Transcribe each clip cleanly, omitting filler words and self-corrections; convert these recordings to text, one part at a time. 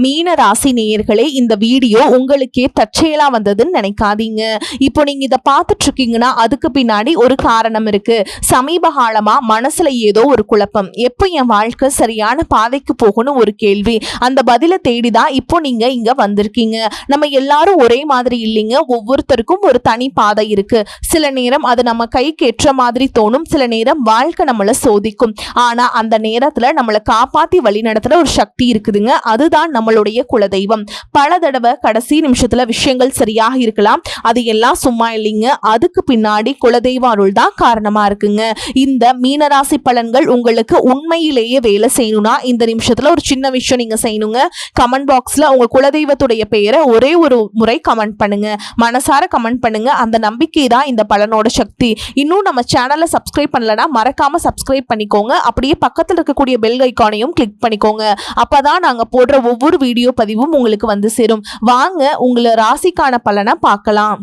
மீன ராசி நேயர்களே, இந்த வீடியோ உங்களுக்கே தற்செயலா வந்ததுன்னு நினைக்காதீங்க. இப்போ நீங்க இதை பார்த்துட்டு இருக்கீங்கன்னா அதுக்கு பின்னாடி ஒரு காரணம் இருக்கு. சமீப காலமா மனசுல ஏதோ ஒரு குழப்பம், எப்போ என் வாழ்க்கை சரியான பாதைக்கு போகணும் ஒரு கேள்வி. அந்த பதிலை தேடிதான் இப்போ நீங்க இங்க வந்திருக்கீங்க. நம்ம எல்லாரும் ஒரே மாதிரி இல்லைங்க, ஒவ்வொருத்தருக்கும் ஒரு தனி பாதை இருக்கு. சில நேரம் அது நம்ம கைக்கு ஏற்ற மாதிரி தோணும், சில நேரம் வாழ்க்கை நம்மளை சோதிக்கும். ஆனா அந்த நேரத்துல நம்மளை காப்பாத்தி வழி நடத்துற ஒரு சக்தி இருக்குதுங்க, அதுதான் நம்மளுடைய குலதெய்வம். பல தடவை கடைசி நிமிஷத்துல விஷயங்கள் சரியாக இருக்கலாம், அது எல்லாம் சும்மா இல்லைங்க, அதுக்கு பின்னாடி குலதெய்வ அருள் தான் காரணமா இருக்குங்க. இந்த மீனராசி பலன்கள் உங்களுக்கு உண்மையிலேயே வேலை செய்யணும்னா இந்த நிமிஷத்துல ஒரு சின்ன விஷயம் நீங்க செய்யணுங்க. கமெண்ட் பாக்ஸ்ல உங்க குலதெய்வத்துடைய பெயரை ஒரே ஒரு முறை கமெண்ட் பண்ணுங்க, மனசார கமெண்ட் பண்ணுங்க. அந்த நம்பிக்கை தான் இந்த பலனோட சக்தி. இன்னும் நம்ம சேனலை சப்ஸ்கிரைப் பண்ணலனா மறக்காம சப்ஸ்கிரைப் பண்ணிக்கோங்க. அப்படியே பக்கத்தில் இருக்கக்கூடிய பெல் ஐக்கானையும் கிளிக் பண்ணிக்கோங்க. அப்பதான் நாங்க போடுற ஒவ்வொரு வீடியோ பதிவும் உங்களுக்கு வந்து சேரும். வாங்க உங்களை ராசிக்கான பலனை பார்க்கலாம்.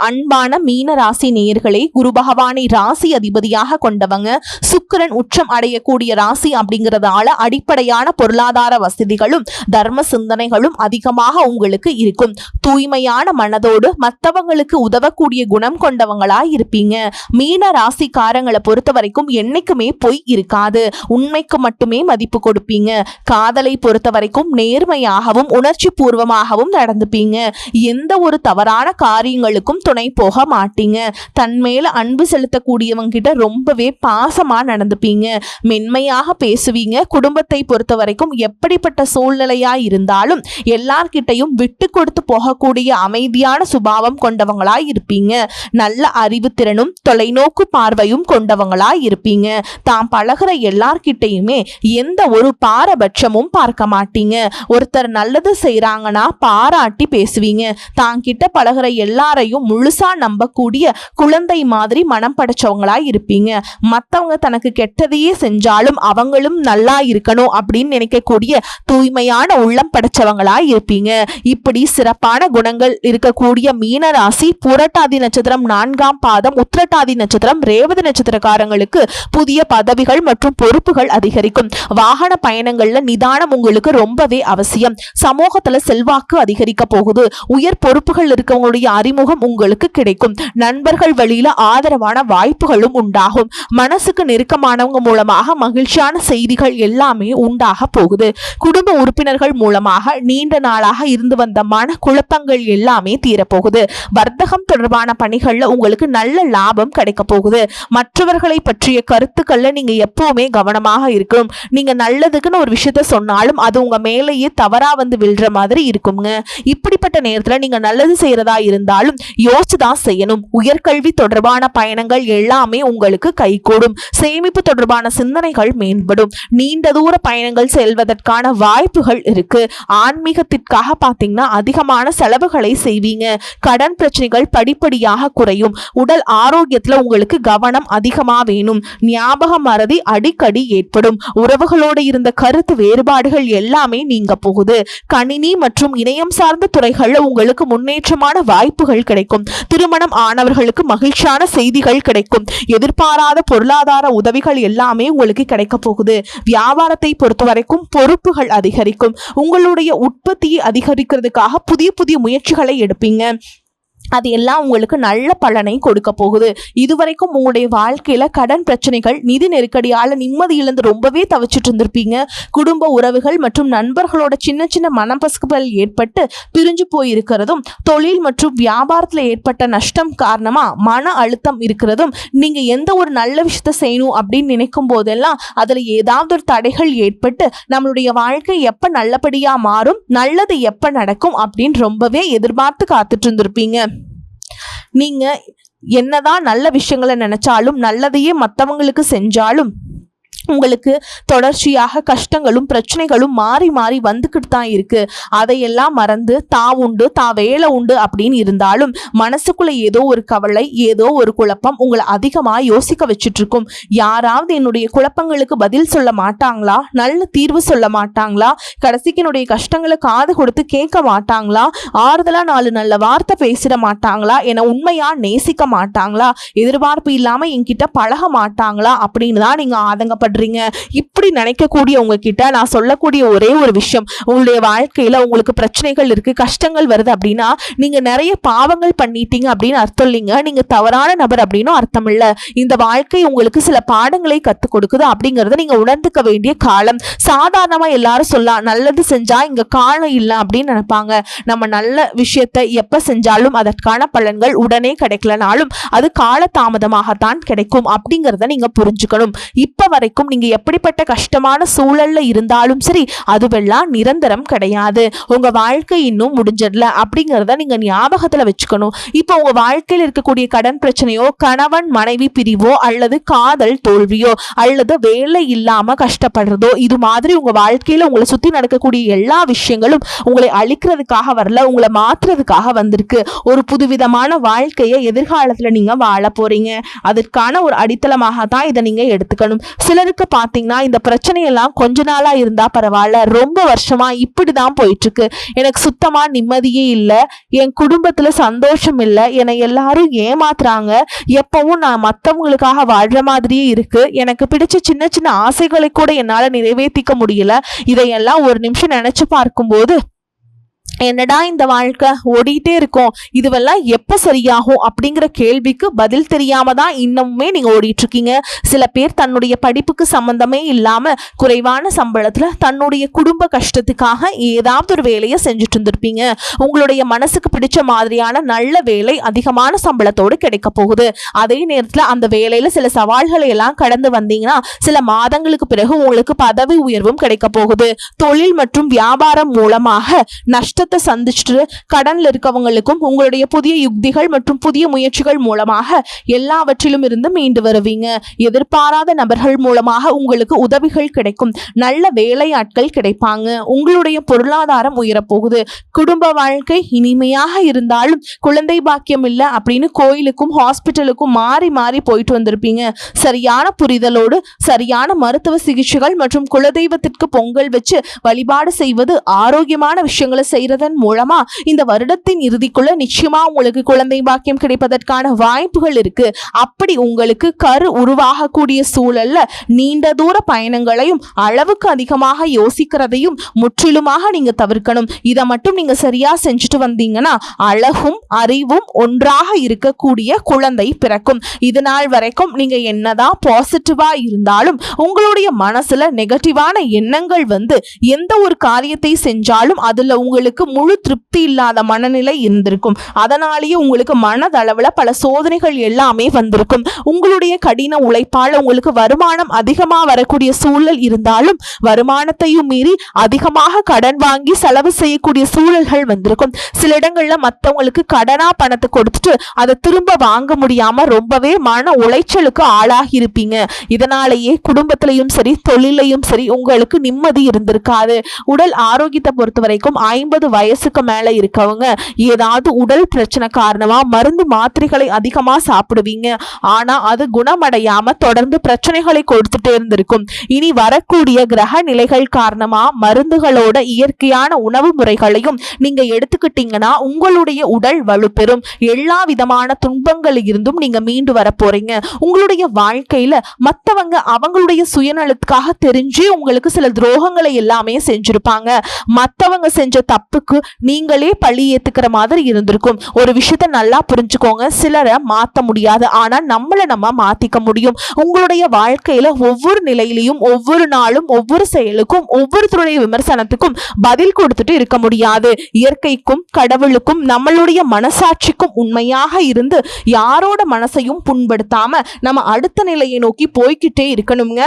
அன்பான மீன ராசி நேயர்களே, குரு பகவானை ராசி அதிபதியாக கொண்டவங்க. சுக்கிரன் உச்சம் அடையக்கூடிய ராசி அப்படிங்கிறதால அடிப்படையான பொருளாதார வசதிகளும் தர்ம சிந்தனைகளும் அதிகமாக உங்களுக்கு இருக்கும். தூய்மையான மனதோடு மற்றவங்களுக்கு உதவக்கூடிய குணம் கொண்டவங்களா இருப்பீங்க. மீன ராசிக்காரங்களை பொறுத்த வரைக்கும் என்னைக்குமே பொய் இருக்காது, உண்மைக்கு மட்டுமே மதிப்பு கொடுப்பீங்க. காதலை பொறுத்த வரைக்கும் நேர்மையாகவும் உணர்ச்சி பூர்வமாகவும் நடந்துப்பீங்க. எந்த ஒரு தவறான காரியங்களுக்கும் துணை போக மாட்டீங்க. தன் மேல அன்பு செலுத்தக்கூடியவங்க கிட்ட ரொம்பவே பாசமா நடந்துப்பீங்க. மென்மையாக பேசுவீங்க. குடும்பத்தை பொறுத்த வரைக்கும் எப்படிப்பட்ட சூழ்நிலையா இருந்தாலும் எல்லார்கிட்டையும் விட்டு கொடுத்து போகக்கூடிய அமைதியான சுபாவம் கொண்டவங்களா இருப்பீங்க. நல்ல அறிவுத்திறனும் தொலைநோக்கு பார்வையும் கொண்டவங்களா இருப்பீங்க. தாம் பழகிற எல்லார்கிட்டையுமே எந்த ஒரு பாரபட்சமும் பார்க்க மாட்டீங்க. ஒருத்தர் நல்லது செய்யறாங்கன்னா பாராட்டி பேசுவீங்க. தாங்கிட்ட பழகிற எல்லாரையும் முழுசா நம்பக்கூடிய குழந்தை மாதிரி மனம் படைச்சவங்களா இருப்பீங்க. மத்தவங்க தனக்கு கெட்டதையே செஞ்சாலும் அவங்களும் நல்லா இருக்கணும் அப்படின்னு நினைக்கக்கூடிய தூய்மையான உள்ளம் படைச்சவங்களா இருப்பீங்க. இப்படி சிறப்பான குணங்கள் இருக்கக்கூடிய மீன ராசி புரட்டாதி நட்சத்திரம் 4ஆம் பாதம், உத்திரட்டாதி நட்சத்திரம், ரேவதி நட்சத்திரக்காரங்களுக்கு புதிய பதவிகள் மற்றும் பொறுப்புகள் அதிகரிக்கும். வாகன பயணங்கள்ல நிதானம் உங்களுக்கு ரொம்பவே அவசியம். சமூகத்துல செல்வாக்கு அதிகரிக்க போகுது. உயர் பொறுப்புகள் இருக்கவங்களுடைய அறிமுகம் உங்களுக்கு கிடைக்கும். நண்பர்கள் வழியில ஆதரவான வாய்ப்புகளும் உண்டாகும். மனசுக்கு நெருக்கமானவங்க மூலமாக மகிழ்ச்சியான செய்திகள் எல்லாமே உண்டாக போகுது. குடும்ப உறுப்பினர்கள் மூலமாக நீண்ட நாளாக இருந்து வந்த மன குழப்பங்கள் எல்லாமே தீரப்போகுது. வர்த்தகம் தொடர்பான பணிகள்ல உங்களுக்கு நல்ல லாபம் கிடைக்க போகுது. மற்றவர்களை பற்றிய கருத்துக்கள்ல நீங்க எப்பவுமே கவனமாக இருக்கணும். நீங்க நல்லதுக்குன்னு ஒரு விஷயத்த சொன்னாலும் அது உங்க மேலேயே தவறா வந்து விழுற மாதிரி இருக்குங்க. இப்படிப்பட்ட நேரத்துல நீங்க நல்லது செய்யறதா இருந்தாலும் யோசிச்சுதான் செய்யணும். உயர்கல்வி தொடர்பான பயணங்கள் எல்லாமே உங்களுக்கு கைகூடும். சேமிப்பு தொடர்பான சிந்தனைகள் மேம்படும். நீண்ட தூர பயணங்கள் செல்வதற்கான வாய்ப்புகள் இருக்கு. ஆன்மீகத்திற்காக பாத்தீங்கன்னா அதிகமான செலவுகளை செய்வீங்க. கடன் பிரச்சனைகள் படிப்படியாக குறையும். உடல் ஆரோக்கியத்துல உங்களுக்கு கவனம் அதிகமா வேணும். ஞாபக மறதி அடிக்கடி ஏற்படும். உறவுகளோடு இருந்த கருத்து வேறுபாடுகள் எல்லாமே நீங்க போகுது. கணினி மற்றும் இணையம் சார்ந்த துறைகள்ல உங்களுக்கு முன்னேற்றமான வாய்ப்புகள் கிடைக்கும். திருமணம் ஆனவர்களுக்கு மகிழ்ச்சியான செய்திகள் கிடைக்கும். எதிர்பாராத பொருளாதார உதவிகள் எல்லாமே உங்களுக்கு கிடைக்க போகுது. வியாபாரத்தை பொறுத்த வரைக்கும் பொறுப்புகள் அதிகரிக்கும். உங்களுடைய உற்பத்தியை அதிகரிக்கிறதுக்காக புதிய புதிய முயற்சிகளை எடுப்பீங்க. அது எல்லாம் உங்களுக்கு நல்ல பலனை கொடுக்க போகுது. இதுவரைக்கும் உங்களுடைய வாழ்க்கையில கடன் பிரச்சனைகள், நிதி நெருக்கடியால நிம்மதி இழந்து ரொம்பவே தவிச்சிட்டு இருந்திருப்பீங்க. குடும்ப உறவுகள் மற்றும் நண்பர்களோட சின்ன சின்ன மனப்பசுப்புகள் ஏற்பட்டு பிரிஞ்சு போயிருக்கிறதும், தொழில் மற்றும் வியாபாரத்துல ஏற்பட்ட நஷ்டம் காரணமா மன அழுத்தம் இருக்கிறதும், நீங்க எந்த ஒரு நல்ல விஷயத்த செய்யணும் அப்படின்னு நினைக்கும் போதெல்லாம் அதுல ஏதாவது ஒரு தடைகள் ஏற்பட்டு நம்மளுடைய வாழ்க்கை எப்ப நல்லபடியா மாறும், நல்லது எப்ப நடக்கும் அப்படின்னு ரொம்பவே எதிர்பார்த்து காத்துட்டு இருந்திருப்பீங்க. நீங்க என்னதான் நல்ல விஷயங்களை நினைச்சாலும், நல்லதையே மற்றவங்களுக்கு செஞ்சாலும் உங்களுக்கு தொடர்ச்சியாக கஷ்டங்களும் பிரச்சனைகளும் மாறி மாறி வந்துக்கிட்டு தான் இருக்கு. அதையெல்லாம் மறந்து உண்டு வேலை உண்டு அப்படின்னு இருந்தாலும் மனசுக்குள்ள ஏதோ ஒரு கவலை, ஏதோ ஒரு குழப்பம் உங்களை அதிகமா யோசிக்க வச்சுட்டு இருக்கும். யாராவது என்னுடைய குழப்பங்களுக்கு பதில் சொல்ல மாட்டாங்களா, நல்ல தீர்வு சொல்ல மாட்டாங்களா, கடைசிக்கு என்னுடைய கஷ்டங்களை காது கொடுத்து கேட்க மாட்டாங்களா, ஆறுதலா 4 நல்ல வார்த்தை பேசிட மாட்டாங்களா, என்னை உண்மையா நேசிக்க மாட்டாங்களா, எதிர்பார்ப்பு இல்லாம என்கிட்ட பழக மாட்டாங்களா அப்படின்னு தான் நீங்க ஆதங்கப்படுறீங்க. கஷ்டப்படுறீங்க. இப்படி நினைக்கக்கூடிய உங்ககிட்ட நான் சொல்லக்கூடிய ஒரே ஒரு விஷயம், உங்களுடைய வாழ்க்கையில உங்களுக்கு பிரச்சனைகள் இருக்கு, கஷ்டங்கள் வருது அப்படின்னா நீங்க நிறைய பாவங்கள் பண்ணிட்டீங்க அப்படின்னு அர்த்தம் இல்லைங்க. நீங்க தவறான நபர் அப்படின்னு அர்த்தம் இல்ல. இந்த வாழ்க்கை உங்களுக்கு சில பாடங்களை கத்துக் கொடுக்குது அப்படிங்கறத நீங்க உணர்ந்துக்க வேண்டிய காலம். சாதாரணமா எல்லாரும் சொல்லலாம், நல்லது செஞ்சா இங்க காலம் இல்லை அப்படின்னு நினைப்பாங்க. நம்ம நல்ல விஷயத்தை எப்ப செஞ்சாலும் அதற்கான பலன்கள் உடனே கிடைக்கலனாலும் அது கால தாமதமாகத்தான் கிடைக்கும் அப்படிங்கறத நீங்க புரிஞ்சுக்கணும். இப்ப வரைக்கும் நீங்க எப்படிப்பட்ட கஷ்டமான சூழல்ல இருந்தாலும் சரி, அதுவெல்லாம் நிரந்தரம் கிடையாது. உங்க வாழ்க்கை இன்னும் முடிஞ்சிடல அப்படிங்கறத நீங்க ஞாபகத்துல வச்சுக்கணும். இப்போ உங்க வாழ்க்கையில் இருக்கக்கூடிய கடன் பிரச்சனையோ, கணவன் மனைவி பிரிவோ, அல்லது காதல் தோல்வியோ, அல்லது வேலை இல்லாம கஷ்டப்படுறதோ, இது மாதிரி உங்க வாழ்க்கையில உங்களை சுத்தி நடக்கக்கூடிய எல்லா விஷயங்களும் உங்களை அழிக்கிறதுக்காக வரல, உங்களை மாற்றுறதுக்காக வந்திருக்கு. ஒரு புதுவிதமான வாழ்க்கையை எதிர்காலத்துல நீங்க வாழ போறீங்க. அதற்கான ஒரு அடித்தளமாக தான் இதை நீங்க எடுத்துக்கணும். சிலருக்கு பாத்தீங்கன்னா இந்த பிரச்சனையெல்லாம் கொஞ்ச நாளா இருந்தா பரவாயில்ல, ரொம்ப வருஷமா இப்படிதான் போயிட்டு இருக்கு, எனக்கு சுத்தமா நிம்மதியே இல்லை, என் குடும்பத்துல சந்தோஷம் இல்லை, என்னை எல்லாரும் ஏமாத்துறாங்க, எப்பவும் நான் மற்றவங்களுக்காக வாழ்ற மாதிரியே இருக்கு, எனக்கு பிடிச்ச சின்ன சின்ன ஆசைகளை கூட என்னால நிறைவேற்றிக்க முடியல, இதையெல்லாம் ஒரு நிமிஷம் நினைச்சு பார்க்கும்போது என்னடா இந்த வாழ்க்கை ஓடிட்டே இருக்கும், இதுவெல்லாம் எப்ப சரியாகும் அப்படிங்கிற கேள்விக்கு பதில் தெரியாம தான் இன்னமுமே நீங்க ஓடிட்டு இருக்கீங்க. சில பேர் தன்னுடைய படிப்புக்கு சம்பந்தமே இல்லாம குறைவான சம்பளத்துல தன்னுடைய குடும்ப கஷ்டத்துக்காக ஏதாவது ஒரு வேலையை செஞ்சுட்டு இருந்திருப்பீங்க. உங்களுடைய மனசுக்கு பிடிச்ச மாதிரியான நல்ல வேலை அதிகமான சம்பளத்தோடு கிடைக்க போகுது. அதே நேரத்துல அந்த வேலையில சில சவால்களை எல்லாம் கடந்து வந்தீங்கன்னா சில மாதங்களுக்கு பிறகு உங்களுக்கு பதவி உயர்வும் கிடைக்க போகுது. தொழில் மற்றும் வியாபாரம் மூலமாக நஷ்டத்தை சந்திச்சுட்டு கடன்ல இருக்கவங்களுக்கும் உங்களுடைய புதிய யுக்திகள் மற்றும் புதிய முயற்சிகள் மூலமாக எல்லாவற்றிலும் இருந்து மீண்டு வருவீங்க. எதிர்பாராத நபர்கள் மூலமாக உங்களுக்கு உதவிகள் கிடைக்கும். நல்ல வேலையாட்கள் கிடைப்பாங்க. உங்களுடைய பொருளாதாரம் உயரப்போகுது. குடும்ப வாழ்க்கை இனிமையாக இருந்தாலும் குழந்தை பாக்கியம் இல்லை அப்படின்னு கோயிலுக்கும் ஹாஸ்பிட்டலுக்கும் மாறி மாறி போயிட்டு வந்திருப்பீங்க. சரியான புரிதலோடு சரியான மருத்துவ சிகிச்சைகள் மற்றும் குலதெய்வத்திற்கு பொங்கல் வச்சு வழிபாடு செய்வது, ஆரோக்கியமான விஷயங்களை செய்யறது மூலமா இந்த வருடத்தின் இறுதிக்குள்ள நிச்சயமா உங்களுக்கு குழந்தை பாக்கியம் கிடைப்பதற்கான வாய்ப்புகள் இருக்கு. அப்படி உங்களுக்கு கரு உருவாகக்கூடிய சூழல்ல நீண்ட தூர பயணங்களையும் அளவுக்கு அதிகமாக யோசிக்கிறதையும் முற்றிலுமாக நீங்க தவிர்க்கணும். இதை மட்டும் நீங்க சரியா செஞ்சுட்டு வந்தீங்கன்னா அழகும் அறிவும் ஒன்றாக இருக்கக்கூடிய குழந்தை பிறக்கும். இது நாள் வரைக்கும் நீங்க என்னதான் பாசிட்டிவா இருந்தாலும் உங்களுடைய மனசுல நெகட்டிவான எண்ணங்கள் வந்து எந்த ஒரு காரியத்தை செஞ்சாலும் அதுல உங்களுக்கு முழு திருப்தி இல்லாத மனநிலை இருந்திருக்கும். அதனாலேயே உங்களுக்கு மனதளவுல பல சோதனைகள் எல்லாமே வந்திருக்கும். உங்களுடைய கடின உழைப்பால் உங்களுக்கு வருமானம் அதிகமா வரக்கூடிய சூழல் இருந்தாலும் வருமானத்தையும் மீறி அதிகமாக கடன் வாங்கி செலவு செய்யக்கூடிய சூழல்கள் வந்திருக்கும். சில இடங்கள்ல மற்றவங்களுக்கு கடனா பணத்தை கொடுத்துட்டு அதை திரும்ப வாங்க முடியாம ரொம்பவே மன உளைச்சலுக்கு ஆளாகி இருப்பீங்க. இதனாலேயே குடும்பத்திலையும் சரி தொழிலையும் சரி உங்களுக்கு நிம்மதி இருந்திருக்காது. உடல் ஆரோக்கியத்தை பொறுத்த வரைக்கும் 50 வயசுக்கு மேல இருக்கவங்க ஏதாவது உடல் பிரச்சனை காரணமா மருந்து மாத்திரைகளை அதிகமா சாப்பிடுவீங்க. ஆனா அது குணமடையாம தொடர்ந்து பிரச்சனைகளை கொடுத்துட்டே இருந்திருக்கும். இனி வரக்கூடிய கிரக நிலைகள் காரணமா மருந்துகளோட இயற்கையான உணவு முறைகளையும் நீங்க எடுத்துக்கிட்டீங்கன்னா உங்களுடைய உடல் வலுப்பெறும். எல்லா விதமான துன்பங்களில் இருந்தும் நீங்க மீண்டு வர போறீங்க. உங்களுடைய வாழ்க்கையில மத்தவங்க அவங்களுடைய சுயநலத்துக்காக தெரிஞ்சு உங்களுக்கு சில துரோகங்களை எல்லாமே செஞ்சிருப்பாங்க. மத்தவங்க செஞ்ச தப்புக்கு நீங்களே பழி ஏத்துக்கிற மாதிரி இருந்திருக்கும். ஒரு விஷயத்த நல்லா புரிஞ்சுக்கோங்க, சிலரை மாத்த முடியாது, ஆனா நம்மளை நம்ம மாத்திக்க முடியும். உங்களுடைய வாழ்க்கையில ஒவ்வொரு நிலையிலையும் ஒவ்வொரு நாளும் ஒவ்வொரு செயலுக்கும் ஒவ்வொருத்தருடைய விமர்சனத்துக்கும் பதில் கொடுத்துட்டு இருக்க முடியாது. இயற்கைக்கும் கடவுளுக்கும் நம்மளுடைய மனசாட்சிக்கும் உண்மையாக இருந்து யாரோட மனசையும் புண்படுத்தாம நம்ம அடுத்த நிலையை நோக்கி போய்கிட்டே இருக்கணுங்க.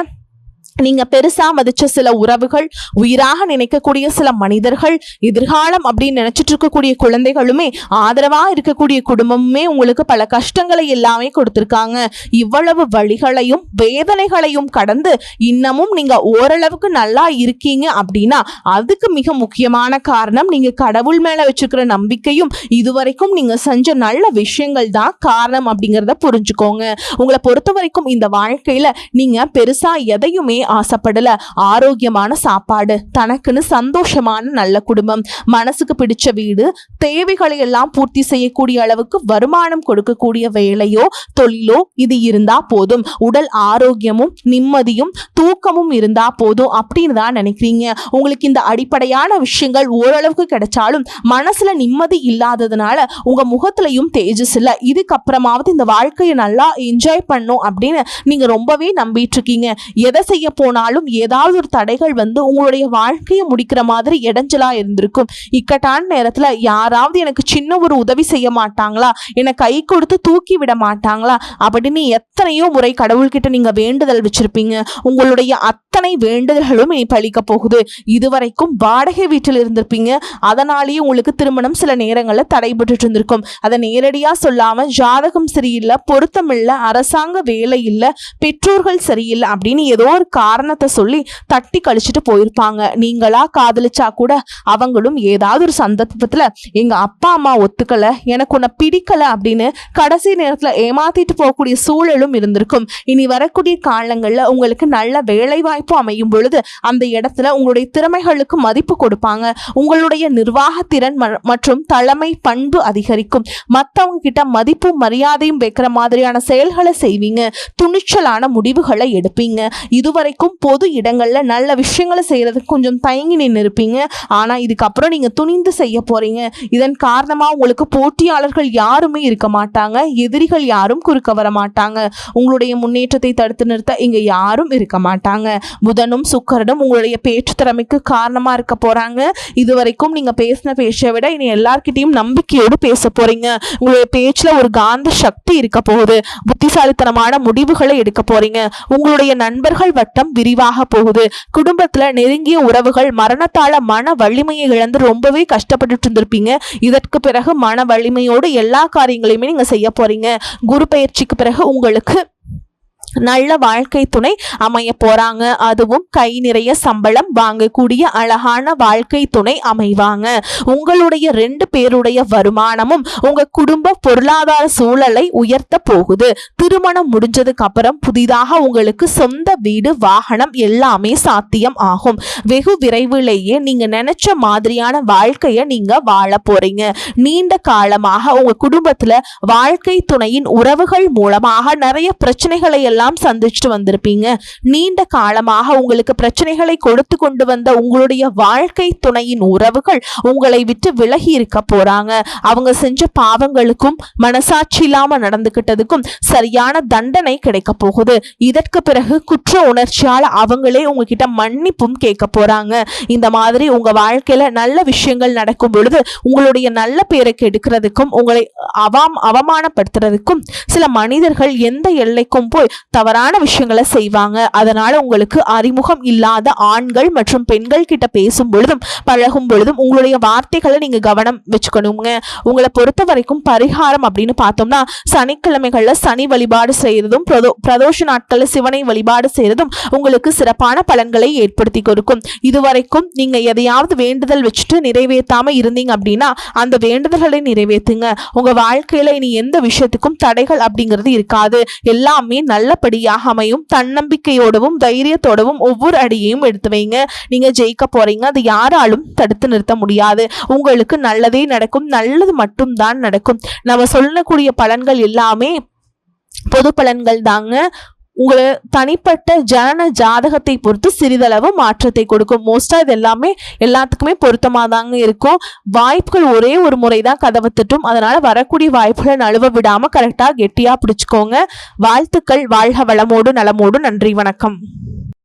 நீங்க பெருசா மதிச்ச சில உறவுகள், உயிராக நினைக்கக்கூடிய சில மனிதர்கள், எதிர்காலம் அப்படின்னு நினைச்சிட்டு இருக்கக்கூடிய குழந்தைகளுமே, ஆதரவா இருக்கக்கூடிய குடும்பமுமே உங்களுக்கு பல கஷ்டங்களை எல்லாமே கொடுத்திருக்காங்க. இவ்வளவு வழிகளையும் வேதனைகளையும் கடந்து இன்னமும் நீங்க ஓரளவுக்கு நல்லா இருக்கீங்க அப்படின்னா அதுக்கு மிக முக்கியமான காரணம் நீங்க கடவுள் மேல வச்சிருக்கிற நம்பிக்கையும் இதுவரைக்கும் நீங்க செஞ்ச நல்ல விஷயங்கள் தான் காரணம் அப்படிங்கிறத புரிஞ்சுக்கோங்க. உங்களை பொறுத்த வரைக்கும் இந்த வாழ்க்கையில நீங்க பெருசா எதையுமே ஆசைப்படல. ஆரோக்கியமான சாப்பாடு, தனக்குன்னு சந்தோஷமான நல்ல குடும்பம், மனசுக்கு பிடிச்ச வீடு, தேவைகளை எல்லாம் பூர்த்தி செய்யக்கூடிய அளவுக்கு வருமானம் கொடுக்கக்கூடிய வேலையோ தொழிலோ இது இருந்தா போதும். உடல் ஆரோக்கியமும் நிம்மதியும் தூக்கமும் இருந்தா போதும் அப்படின்னு தான் நினைக்கிறீங்க. உங்களுக்கு இந்த அடிப்படையான விஷயங்கள் ஓரளவுக்கு கிடைச்சாலும் மனசுல நிம்மதி இல்லாததுனால உங்க முகத்திலையும் தேஜஸ் இல்ல. இதுக்கப்புறமாவது இந்த வாழ்க்கையை நல்லா என்ஜாய் பண்ணும் அப்படின்னு நீங்க ரொம்பவே நம்பிட்டு இருக்கீங்க. எதை செய்ய போனாலும் ஏதாவது ஒரு தடைகள் வந்து உங்களுடைய வாழ்க்கையை முடிக்கிற மாதிரி இடைஞ்சலா இருந்திருக்கும். இக்கட்டான நேரத்துல யாராவது எனக்கு சின்ன ஒரு உதவி செய்ய மாட்டாங்களா, என்னை கை கொடுத்து தூக்கி விட மாட்டாங்களா அப்படின்னு எத்தனையோ முறை கடவுள்கிட்ட நீங்க வேண்டுதல் வச்சிருப்பீங்க. உங்களுடைய அத்தனை வேண்டுதல்களும் இனி பழிக்க போகுது. இதுவரைக்கும் வாடகை வீட்டில் இருந்திருப்பீங்க. அதனாலேயே உங்களுக்கு திருமணம் சில நேரங்களில் தடைபட்டு இருந்திருக்கும். அதை நேரடியா சொல்லாம ஜாதகம் சரியில்லை, பொருத்தம் இல்லை, அரசாங்க வேலை இல்லை, பெற்றோர்கள் சரியில்லை அப்படின்னு ஏதோ ஒரு காரணத்தை சொல்லி தட்டி கழிச்சுட்டு போயிருப்பாங்க. நீங்களா காதலிச்சா கூட அவங்களும் ஏதாவது ஒரு சந்தர்ப்பத்துல எங்க அப்பா அம்மா ஒத்துக்கல, எனக்கு உன்னை பிடிக்கல அப்படின்னு கடைசி நேரத்துல ஏமாத்திட்டு போகக்கூடிய சூழலும் இருந்திருக்கும். இனி வரக்கூடிய காலங்கள்ல உங்களுக்கு நல்ல வேலை வாய்ப்பு அமையும் பொழுது அந்த இடத்துல உங்களுடைய திறமைகளுக்கு மதிப்பு கொடுப்பாங்க. உங்களுடைய நிர்வாக திறன் மற்றும் தலைமை பண்பு அதிகரிக்கும். மற்றவங்க கிட்ட மதிப்பும் மரியாதையும் வைக்கிற மாதிரியான செயல்களை செய்வீங்க. துணிச்சலான முடிவுகளை எடுப்பீங்க. இதுவரைக்கும் பொது இடங்கள்ல நல்ல விஷயங்களை செய்யறதுக்கு கொஞ்சம் தயங்கி நின்று இருப்பீங்க. ஆனா இதுக்கப்புறம் நீங்க துணிந்து செய்ய போறீங்க. இதன் காரணமா உங்களுக்கு போட்டியாளர்கள் யாருமே இருக்க மாட்டாங்க, எதிரிகள் யாரும் குறுக்க வர மாட்டாங்க. உங்களுடைய முன்னேற்றத்தை தடுத்து நிறுத்த இங்க யாரும் இருக்க மாட்டாங்க. புதனும் சுக்கிரனும் உங்களுடைய பேச்சு திறமைக்கு காரணமா இருக்க போறாங்க. இதுவரைக்கும் நீங்க பேசின பேச்சை விட இனி எல்லார்கிட்டையும் நம்பிக்கையோடு பேச போறீங்க. உங்களுடைய பேச்சுல ஒரு காந்த சக்தி இருக்க போகுது. புத்திசாலித்தனமான முடிவுகளை எடுக்க போறீங்க. உங்களுடைய நண்பர்கள் வட்டம் விரிவாக போகுது. குடும்பத்துல நெருங்கிய உறவுகள் மரணத்தால மன வலிமையை இழந்து ரொம்பவே கஷ்டப்பட்டு இருந்திருப்பீங்க. இதற்கு பிறகு மன வலிமையோடு எல்லா காரியங்களையுமே நீங்க செய்ய போறீங்க. குரு பயிற்சிக்கு பிறகு உங்களுக்கு நல்ல வாழ்க்கை துணை அமைய போறாங்க. அதுவும் கை நிறைய சம்பளம் வாங்கக்கூடிய அழகான வாழ்க்கை துணை அமைவாங்க. உங்களுடைய 2 பேருடைய வருமானமும் உங்க குடும்ப பொருளாதார சூழலை உயர்த்த போகுது. திருமணம் முடிஞ்சதுக்கு அப்புறம் புதிதாக உங்களுக்கு சொந்த வீடு, வாகனம் எல்லாமே சாத்தியம் ஆகும். வெகு விரைவிலேயே நீங்க நினைச்ச மாதிரியான வாழ்க்கைய நீங்க வாழ போறீங்க. நீண்ட காலமாக உங்க குடும்பத்துல வாழ்க்கை துணையின் உறவுகள் மூலமாக நிறைய பிரச்சனைகளை எல்லாம் சந்திச்சுட்டு வந்திருப்பீங்க. நீண்ட காலமாக உங்களுக்கு பிரச்சனைகளை கொடுத்து கொண்டு வந்த உங்களுடைய வாழ்க்கை துணையின் உறவுகள் உங்களை விட்டு விலகி இருக்க போறாங்க. அவங்க செஞ்ச பாவங்களுக்கும் மனசாட்சி இல்லாம நடந்துகிட்டதுக்கும் சரியான தண்டனை கிடைக்க போகுது. இதற்கு பிறகு குற்ற உணர்ச்சியால அவங்களே உங்ககிட்ட மன்னிப்பும் கேட்க போறாங்க. இந்த மாதிரி உங்க வாழ்க்கையில நல்ல விஷயங்கள் நடக்கும் பொழுது உங்களுடைய நல்ல பேரை கெடுக்கிறதுக்கும் உங்களை அவமானப்படுத்துறதுக்கும் சில மனிதர்கள் எந்த எல்லைக்கும் போய் தவறான விஷயங்களை செய்வாங்க. அதனால உங்களுக்கு அறிமுகம் இல்லாத ஆண்கள் மற்றும் பெண்கள் கிட்ட பேசும் பொழுதும் பழகும் பொழுதும் உங்களுடைய வார்த்தைகளை நீங்க கவனம் வச்சுக்கணுங்க. உங்களை பொறுத்த வரைக்கும் பரிகாரம் அப்படின்னு பார்த்தோம்னா சனிக்கிழமைகள்ல சனி வழிபாடு செய்யறதும் பிரதோஷ நாட்கள்ல சிவனை வழிபாடு செய்யறதும் உங்களுக்கு சிறப்பான பலன்களை ஏற்படுத்தி கொடுக்கும். இதுவரைக்கும் நீங்க எதையாவது வேண்டுதல் வச்சுட்டு நிறைவேற்றாம இருந்தீங்க அப்படின்னா அந்த வேண்டுதல்களை நிறைவேற்றுங்க. உங்க வாழ்க்கையில இனி எந்த விஷயத்துக்கும் தடைகள் அப்படிங்கிறது இருக்காது. எல்லாமே நல்லபடியாக அமையும். தன்னம்பிக்கையோடவும் தைரியத்தோடவும் ஒவ்வொரு அடியையும் எடுத்து வைங்க. நீங்க ஜெயிக்க போறீங்க. அது யாராலும் தடுத்து நிறுத்த முடியாது. உங்களுக்கு நல்லதே நடக்கும். நல்லது மட்டும்தான் நடக்கும். நம்ம சொல்லக்கூடிய பலன்கள் எல்லாமே பொது பலன்கள் தாங்க. உங்களை தனிப்பட்ட ஜனன ஜாதகத்தை பொறுத்து சிறிதளவு மாற்றத்தை கொடுக்கும். மோஸ்டா இது எல்லாமே எல்லாத்துக்குமே பொருத்தமாக தாங்க இருக்கும். வாய்ப்புகள் ஒரே ஒரு முறை தான் கதவை தட்டும். அதனால வரக்கூடிய வாய்ப்புகளை நழுவ விடாம கரெக்டா கெட்டியா பிடிச்சுக்கோங்க. வாழ்த்துக்கள். வாழ்க வளமோடு நலமோடு. நன்றி, வணக்கம்.